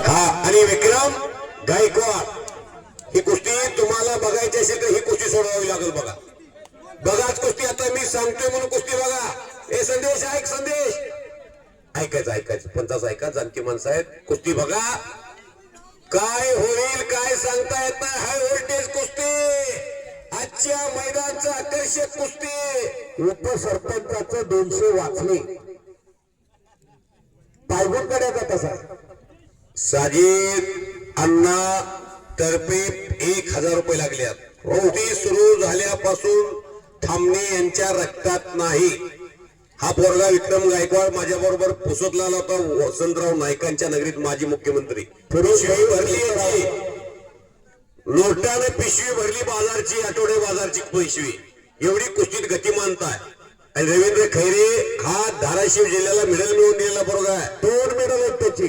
हा आणि विक्रम गायकवाड ही कुस्ती तुम्हाला बघायची असेल तर ही कुस्ती सोडवावी लागेल बघा. बघाच कुस्ती आता मी सांगतोय म्हणून कुस्ती बघा. हे संदेश ऐक संदेश ऐकायचं पंचाच ऐका. जानकी माणसं आहेत. कुस्ती बघा. काय होईल काय सांगता येत नाही. हाय व्होल्टेज कुस्ती आजच्या मैदानाचं आकर्षक कुस्ती. उपसरपंचाचं 200 वाचले पायगुण कड्याचा तसा साजिद अण्णा तर्फे 1000 रुपये लागले. कुस्ती सुरू झाल्यापासून थांबणे यांच्या रक्तात नाही. हा पोरगा विक्रम गायकवाड माझ्या बरोबर पुसतला होता वसंतराव नाईकांच्या नगरीत माजी मुख्यमंत्री. पिशवी भरली याची नोटाने पिशवी भरली बाजारची आठवडे बाजारची पिशवी एवढी कुस्तीत गतिमानता आहे. आणि रवींद्र खैरे हा धाराशिव जिल्ह्याला मेडल मिळवून दिलेला पोरगा आहे. 2 मेडल आहेत त्याची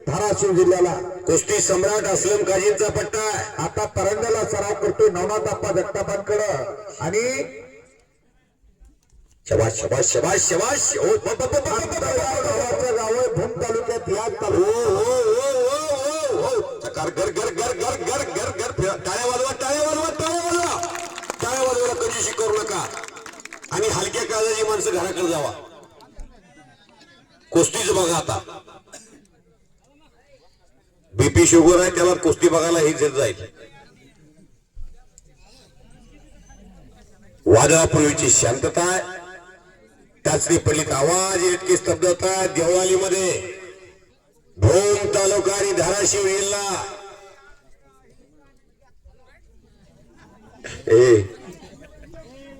धाराशिव जिल्ह्याला. कुस्ती सम्राट असलम काजींचा पट्टा आहे. आता परंड्याला सराव करतोय नवनाथ आप्पा जगतापांकडे. आणि शबाश शबाश शबाश शबाश. गाव भूम तालुक्यात या चकार घर घर घर घर घर घर घर टाळ्या वाजवा टाळ्या वाजवा टाळ्या वाजवा टाळ्या वाजवायला कंजूसी करू नका. आणि हलक्या काळजाची माणसं घराकडे जावा. कुस्तीच बघा आता. बीपी शुगर आहे त्याला कुस्ती बघायला हे जाईल. वादळापूर्वीची शांतता आहे. टाचणी पडलीत आवाज इतकी स्तब्धता. देवळालीमध्ये भूम तालुका आणि धाराशिव जिल्हा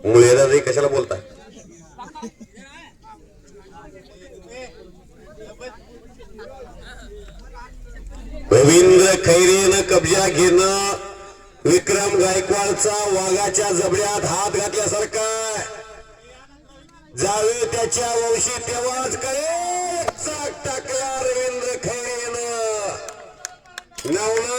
मुळे कशाला बोलताय. रवींद्र खैरेनं कब्जा घेणं विक्रम गायकवाडचा वाघाच्या जबड्यात हात घातल्यासारखा. जावे त्याच्या वंशी तेव्हाच कळे. चाक टाकला रवींद्र खैरेनं. नवनाथ